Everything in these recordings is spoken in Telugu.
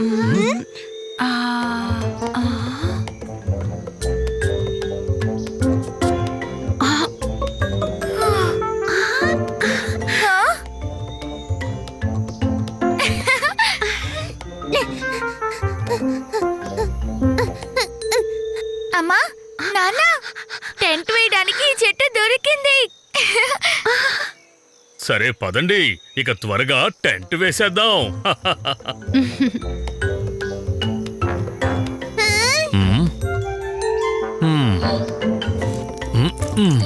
ఆ, ఆ. అమ్మా నాన్న టెంట్ వేయడానికి ఈ చెట్టు దొరికింది. సరే పదండి, ఇక త్వరగా టెంట్ వేసేద్దాం. మ్మ్. మ్మ్. మ్మ్. మ్మ్.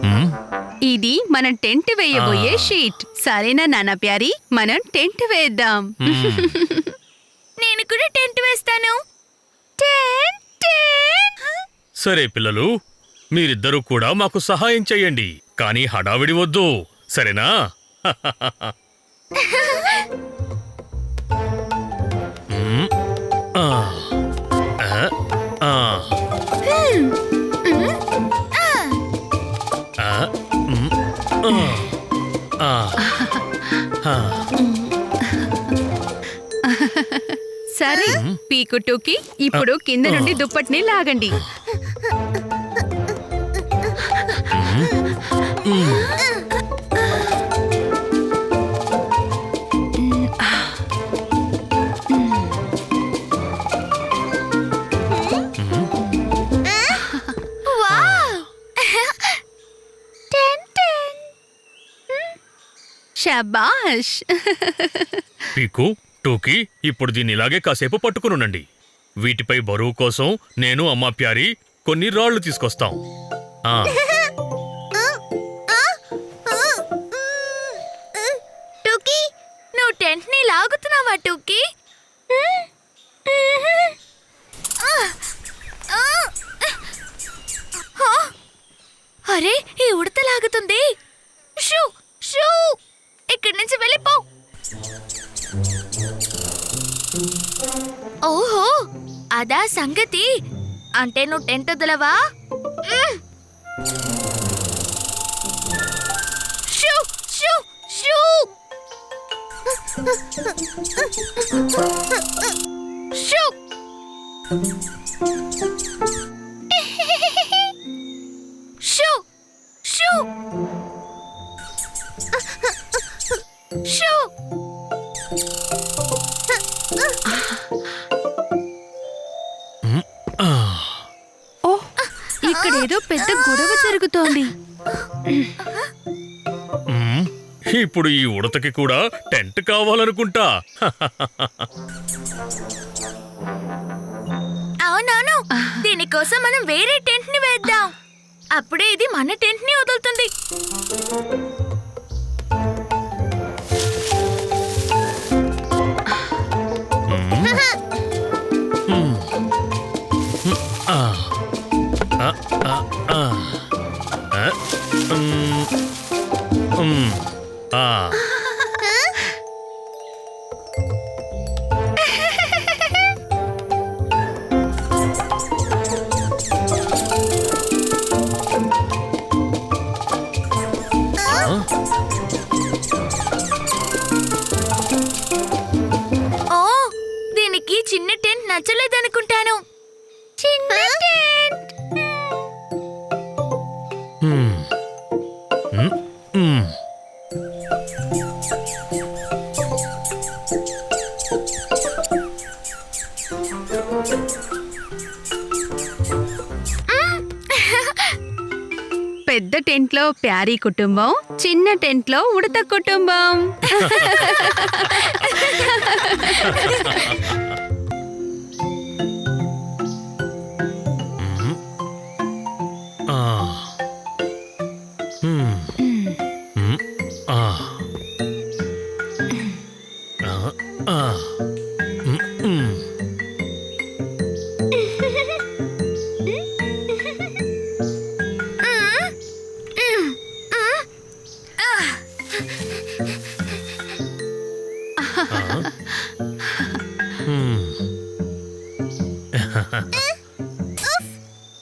మ్మ్. ఇది మనం టెంట్ వేయబోయే షీట్. సరేనా నాన్న ప్యారీ, మనం టెంట్ వేద్దాం. నేను కూడా టెంట్ వేస్తాను. Tent, tent. సరే పిల్లలు, మీరిద్దరూ కూడా మాకు సహాయం చెయ్యండి, కానీ హడావిడి వద్దు, సరేనా? మ్మ్. ఆ. ఆ. ఆ. ఆ. మ్మ్. ఆ. ఆ. సరే పీకు టూకి, ఇప్పుడు కింద నుండి దుప్పటిని లాగండి. వావ్! Tent, tent. షబాష్. పీకు, టూకి, ఇప్పుడు దీన్ని ఇలాగే కాసేపు పట్టుకునుండండి. వీటిపై బరువు కోసం నేను అమ్మా ప్యారీ కొన్ని రాళ్లు తీసుకొస్తాం. ఆ. టూకీ, నువ్వు టెంట్ ని లాగుతున్నావా టూకీ? అరే, ఈ ఉడత లాగుతుంది. షూ షూ, ఇక్కడి నుంచి వెళ్ళిపో. ఓహో, అదా సంగతి. అంటే నువ్వు టెంట్ వదలవా? షూ షూ షూ. షూ. షూ షూ షూ. ఓ, ఇక్కడేదో పెద్ద గొడవ జరుగుతోంది. మ్మ్. ఇప్పుడు ఈ ఉడతకి కూడా టెంట్ కావాలనుకుంటా. అవునవును, దీనికోసం మనం వేరే టెంట్ ని వేద్దాం. అప్పుడే ఇది మన టెంట్ ని వదులుతుంది. ఆ. ఆ. ఆ. ఆ. ఆ. మ్మ్. మ్మ్. ఆ. ఓ, దీనికి చిన్న టెంట్ నచ్చలేదనుకుంటాను. చిన్న టెంట్. మ్మ్. మ్మ్. మ్మ్. పెద్ద టెంట్ లో ప్యారీ కుటుంబం, చిన్న టెంట్ లో ఉడత కుటుంబం. ఆ. మ్మ్. మ్మ్. ఆ. ఆ. ఆ. మ్మ్.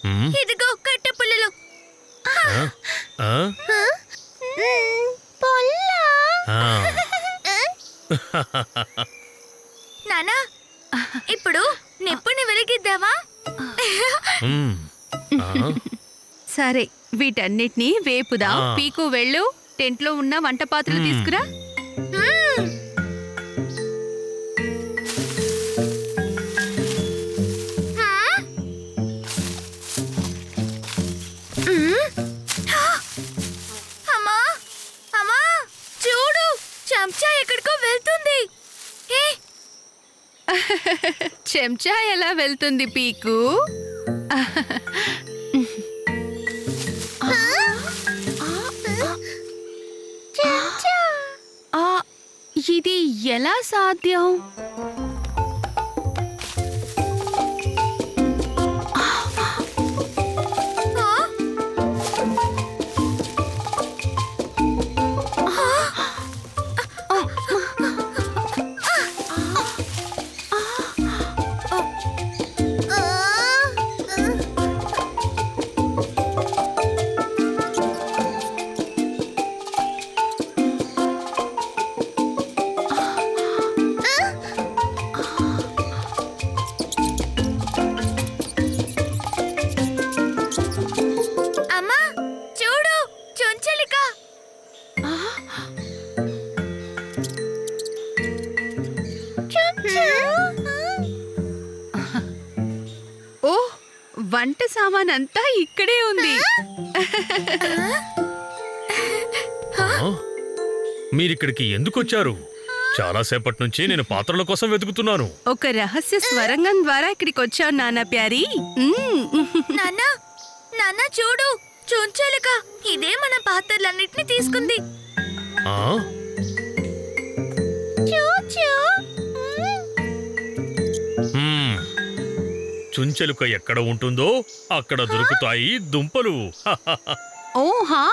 మ్మ్. ఇదిగో కట్టె పుల్లలు. ఆ? పొల్ల. ఆ. నానా ఇప్పుడు నిప్పుని వెలిగిద్దామా? మ్మ్. ఆ, సరే వీటన్నిటినీ వేపుదా. ఆ. పీకు వెళ్ళు, టెంట్లో ఉన్న వంట పాత్రలు తీసుకురా. అమ్మా అమ్మా చూడు, చెంచా ఎక్కడికో వెళ్తుంది. ఏ చెంచా ఎలా వెళ్తుంది పీకు? ఆ, ఇది ఎలా సాధ్యం? అమ్మా చూడు, చుంచలిక. ఓ, వంట సామాన్ అంతా ఇక్కడే ఉంది. ఆ? మీరిక్కడికి ఎందుకొచ్చారు? చాలాసేపటి నుంచి నేను పాత్రల కోసం వెతుకుతున్నాను. ఒక రహస్య స్వరంగం ద్వారా ఇక్కడికి వచ్చావు నాన్న ప్యారీ. నాన్నా నాన్నా చూడు, చుంచలిక ఇదే మన పాత్రలన్నిటిని తీసుకుంది. ఆ? మ్మ్. చుంచెలుక ఎక్కడ ఉంటుందో అక్కడ దొరుకుతాయి దుంపలు. ఓహా,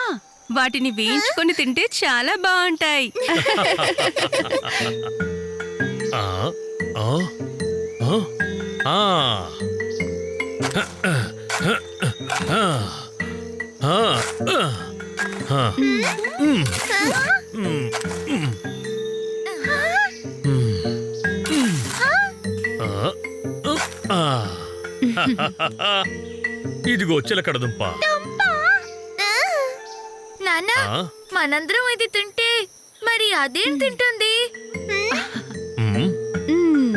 వాటిని వేయించుకొని తింటే చాలా బాగుంటాయి. ఆ, ఆ, ఆ, ఆ. ఆ, ఆ, ఆ. మ్మ్. మ్మ్. మ్మ్. ఆ, ఆ. ఇదిగో చిలకడ దుంప. నాన్నా ఆ? మనందరం ఇది తింటే మరి అదేం తింటుంది? మ్మ్. మ్మ్.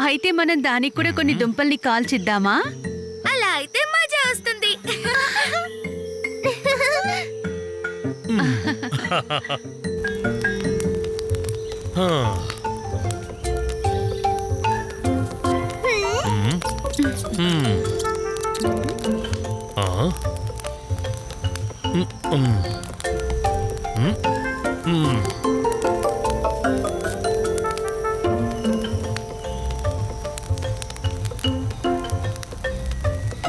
అయితే మనం దానికి కూడా కొన్ని దుంపల్ని కాల్చిద్దామా? అలా అయితే మజా వస్తుంది. ఆ. మ్మ్. మ్మ్. ఆ? మ్మ్. మ్మ్. మ్మ్. మ్మ్.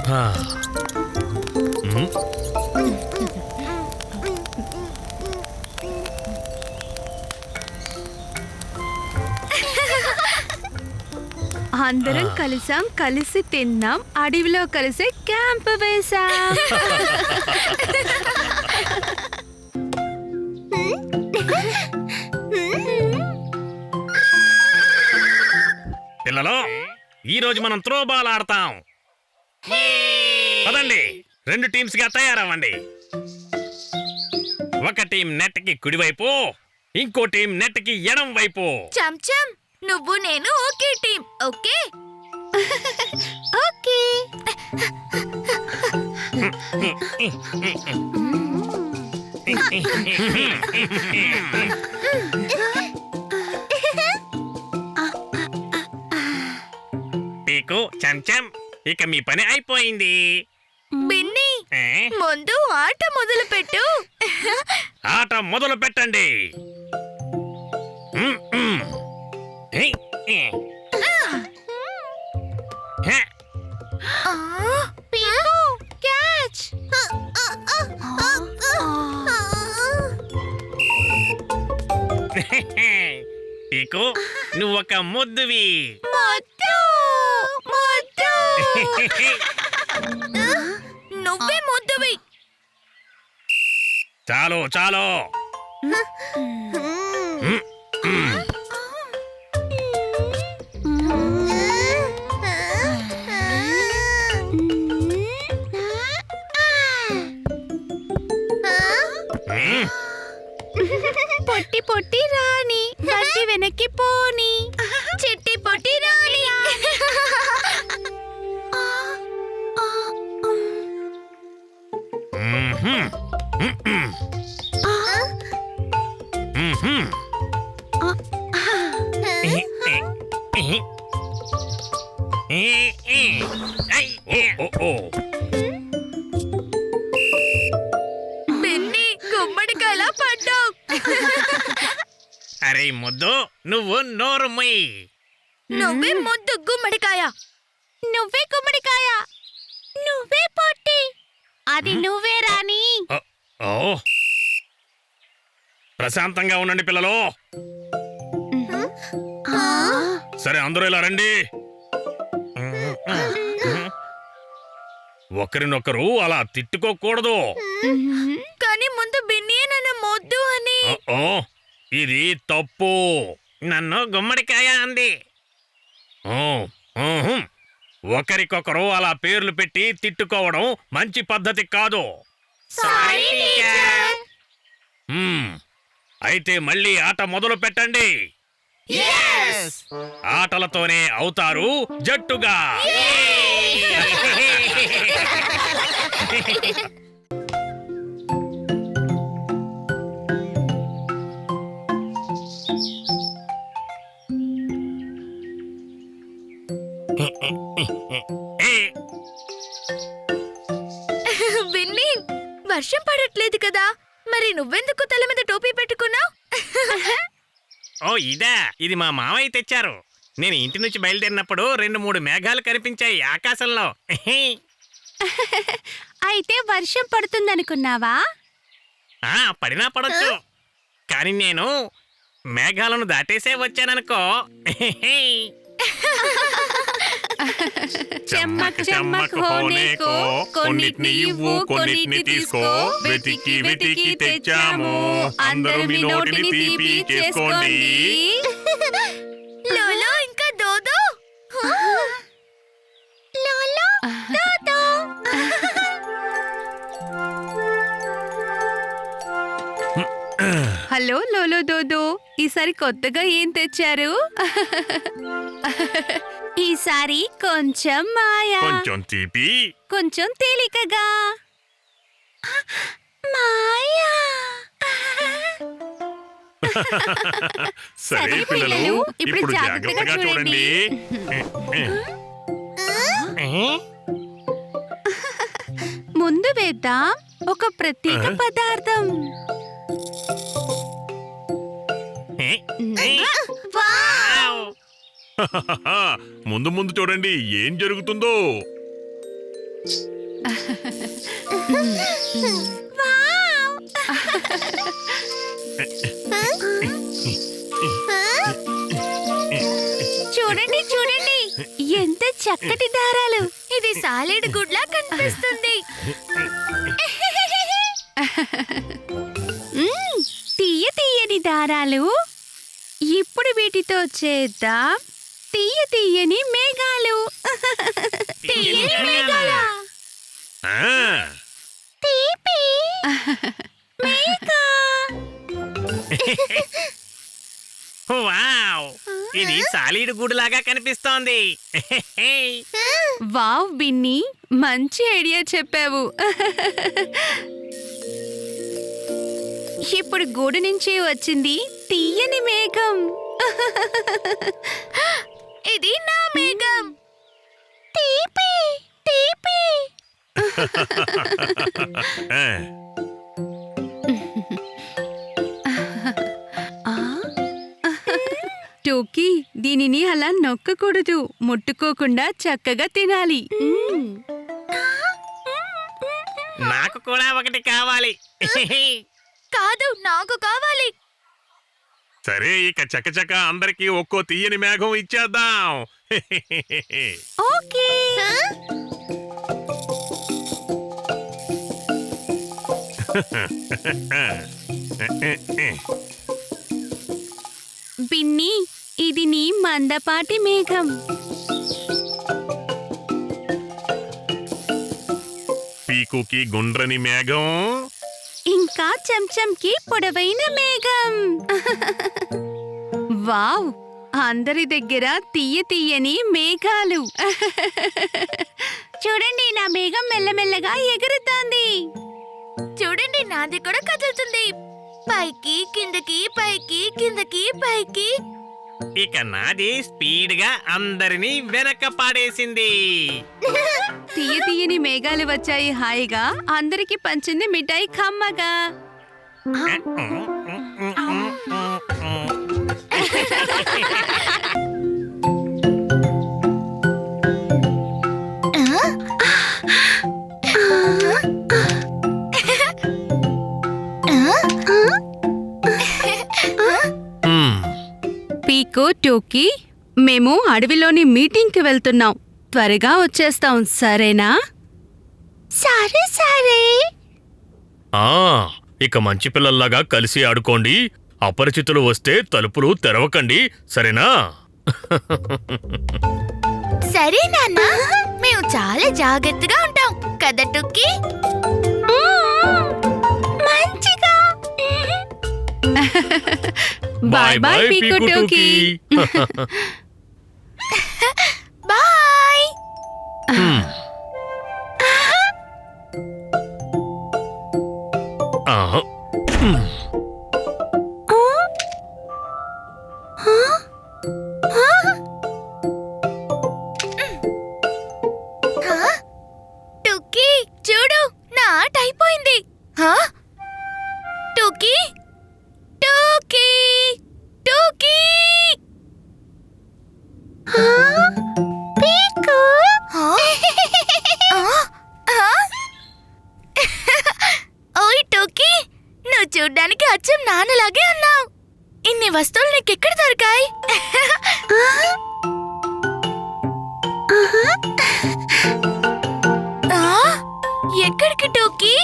ఆ. మ్మ్. అందరం కలిసాం, కలిసి తిన్నాం, అడవిలో కలిసి క్యాంప్ వేసాం. పిల్లలు, ఈ రోజు మనం త్రో బాల్ ఆడతాం. పదండి, 2 టీమ్స్ గా తయారవ్వండి. ఒక టీం నెట్ కి కుడివైపు, ఇంకో టీం నెట్ కి ఎడం వైపు. చంచం, నువ్వు నేను ఓకే టీం. Okay okay. పీకు, చెంచం, ఇక మీ పని అయిపోయింది. బిన్ని, ఏ? ముందు ఆట మొదలు పెట్టు. ఆట మొదలు పెట్టండి. మ్మ్, మ్మ్. హే, హే. హే. క్యాచ్. పీకు, నువ్వొక ముద్దువి. నువ్వే ముద్దువి. చాలు చాలు. మ్మ్, మ్మ్. పొట్టి పొట్టి రాణి బండి వెనక్కి పోని చిట్టి పొట్టి రాణి. బిన్ని గుమ్మడికాయలా పడ్డావు. అరే ముద్దు నువ్వు నోరు మొయ్. నువ్వే ముద్దు గుమ్మడికాయ. నువ్వే గుమ్మడికాయ. నువ్వే పొట్టి. అది నువ్వే రాణి. ఓ ప్రశాంతంగా ఉండండి పిల్లలు. సరే అందరూ ఇలా రండి. ఒకరినొకరు అలా తిట్టుకోకూడదు. కానీ ముందు బిన్నియే నన్ను మొద్దు అని. ఓ ఇది తప్పు. నన్ను గుమ్మడికాయ అంది. ఒకరికొకరు అలా పేర్లు పెట్టి తిట్టుకోవడం మంచి పద్ధతి కాదు. Sorry teacher. అయితే మళ్ళీ ఆట మొదలు పెట్టండి. ఆటలతోనే అవుతారు జట్టుగా. బిన్ని వర్షం పడట్లేదు కదా, మరి నువ్వెందుకు తల మీద టోపీ పెట్టుకున్నావు? ఓ ఇదా, ఇది మా మావయ్య తెచ్చారు. నేను ఇంటి నుంచి బయలుదేరినప్పుడు 2-3 మేఘాలు కనిపించాయి ఆకాశంలో. అయితే వర్షం పడుతుందనుకున్నావా? పడినా పడొచ్చు, కానీ నేను మేఘాలను దాటేసే వచ్చాననుకో. చెమ్మక్ చెమ్మక్ హోనేకో కొన్నిటిని ఇవ్వు కొన్నిటిని తీసుకో వెతికి వెతికి తెచ్చాము అందరూ మీ నోటిని తీపి చేసుకోండి. లోలో ఇంకా దోదో. లోలో దోదో. హలో లోలో దోదో, ఈసారి కొత్తగా ఏం తెచ్చారు? ఈసారి కొంచెం మాయా, కొంచెం తీపి, కొంచెం తేలికగా. మాయా. సరే పిల్లలు ఇప్పుడు జాగ్రత్తగా చూడండి. ముందు వేద్దాం ఒక ప్రత్యేక పదార్థం. వావ్! ముందు ముందు చూడండి ఏం జరుగుతుందో. చూడండి చూడండి ఎంత చక్కటి దారాలు. ఇది సాలెడ్ గుడ్లా కనిపిస్తుంది. తీయ తీయని దారాలు. ఇప్పుడు వీటితో చేద్దాం తీయ తీయని మేఘాలు. తీయని మేఘాలా? తీపి మేఘా. వావ్! ఇది సాలీడు గూడులాగా కనిపిస్తోంది. వావ్ బిన్ని, మంచి ఐడియా చెప్పావు. ఇప్పుడు గూడు నుంచి వచ్చింది తీయని మేఘం. ఇది నా మేఘం. తీపి తీపి. టోకీ, దీనిని అలా నొక్కకూడదు, ముట్టుకోకుండా చక్కగా తినాలి. నాకు కూడా ఒకటి కావాలి. కాదు, నాకు కావాలి. సరే ఇక చకచక అందరికి ఒక్కో తీయని మేఘం ఇచ్చేద్దాం. ఓకే. బిన్ని, ఇది నీ మందపాటి మేఘం. పీకుకి గుండ్రని మేఘం. ఇంకా చిలక చెంచంకి పొడవైన మేఘం. వావ్, అందరి దగ్గర తీయని మేఘాలు. చూడండి, నా మేఘం మెల్లమెల్లగా ఎగురుతోంది. చూడండి, నాది కూడా కదులుతుంది. పైకి కిందకి, పైకి కిందకి, పైకి. ఇక నాది స్పీడ్ గా అందరినీ వెనక పాడేసింది. తీయని మేఘాలు వచ్చాయి హాయిగా. అందరికి పంచింది మిఠాయి కమ్మగా. పీకో, టోకీ, మేము అడవిలోని మీటింగ్కి వెళ్తున్నాం. త్వరగా వచ్చేస్తాం, సరేనా? సరే సరే. ఇక మంచి పిల్లల్లాగా కలిసి ఆడుకోండి. అపరిచితులు వస్తే తలుపులు తెరవకండి, సరేనా? సరే నాన్న, మేము చాలా జాగ్రత్తగా ఉంటాం కదా టుక్కీ. మంచిగా. బాయ్ బాయ్ పీకో, టోకీ. బాయ్. టుక్కీ, చూడు, నా ఆట అయిపోయింది. టుక్కీ, టోకీ, టోకీ. పీకో. ఓయ్ టోకీ, నువ్వు చూడ్డానికి అచ్చం నాన్నలాగే ఉన్నావు. ఇన్ని వస్తువులు నీకెక్కడ దొరికాయి? ఎక్కడికి టోకీ?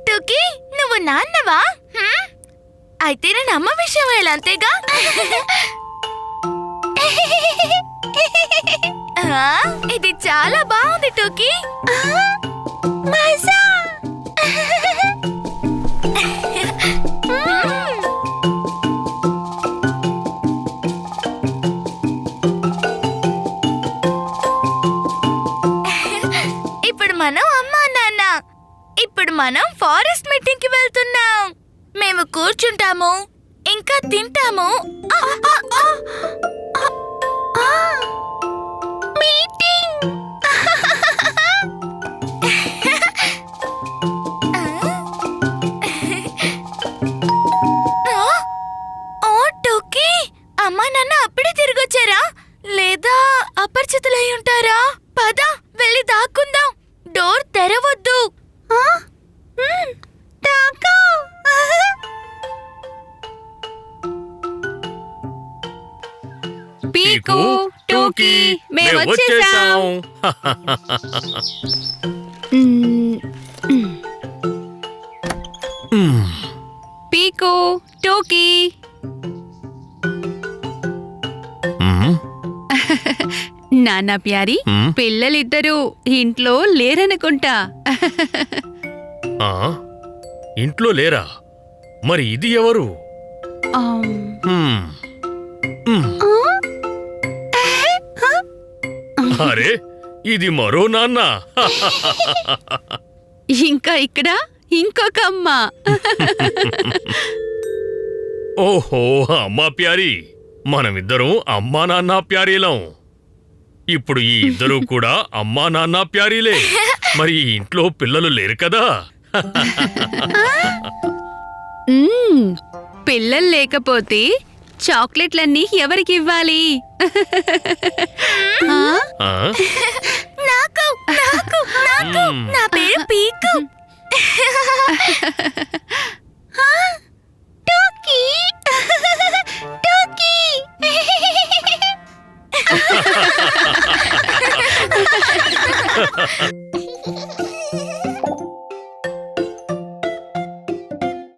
టోకీ, నువ్వు నాన్నవా? అయితే నేను అమ్మ విషయం ఎలా అంతేగా? ఇది చాలా బాగుంది టోకీ. మజా. ఇప్పుడు మనం అమ్మా నాన్న. ఇప్పుడు మనం ఫారెస్ట్ మీటింగ్ కి వెళ్తున్నాం. మేము కూర్చుంటాము, ఇంకా తింటాము. మీటింగ్. ఓ టోకీ, అమ్మా నాన్న అప్పుడే తిరిగొచ్చారా? లేదా అపరిచితులై ఉంటారా? పద, వెళ్ళి దాక్కుందాం. డోర్ తెరవద్దు. పీకో, టోకీ, మేము వచ్చేసాం. పీకో, టోకీ. నాన్న ప్యారీ, పిల్లలిద్దరూ ఇంట్లో లేరనుకుంటా. ఇంట్లో లేరా? మరి ఇది ఎవరు? అరే, ఇది మరో నాన్న. ఇంకా ఇక్కడ ఇంకొక అమ్మ. ఓహో, అమ్మా ప్యారీ, మనమిద్దరం అమ్మా నాన్న ప్యారీలం. ఇప్పుడు ఈ ఇద్దరు కూడా అమ్మా నాన్న ప్యారీలే. మరి ఈ ఇంట్లో పిల్లలు లేరు కదా? పిల్లలు లేకపోతే చాక్లెట్లన్నీ ఎవరికి ఇవ్వాలి? నాకు నాకు నాకు. నా పేరు పీకు. టోకీ, టోకీ.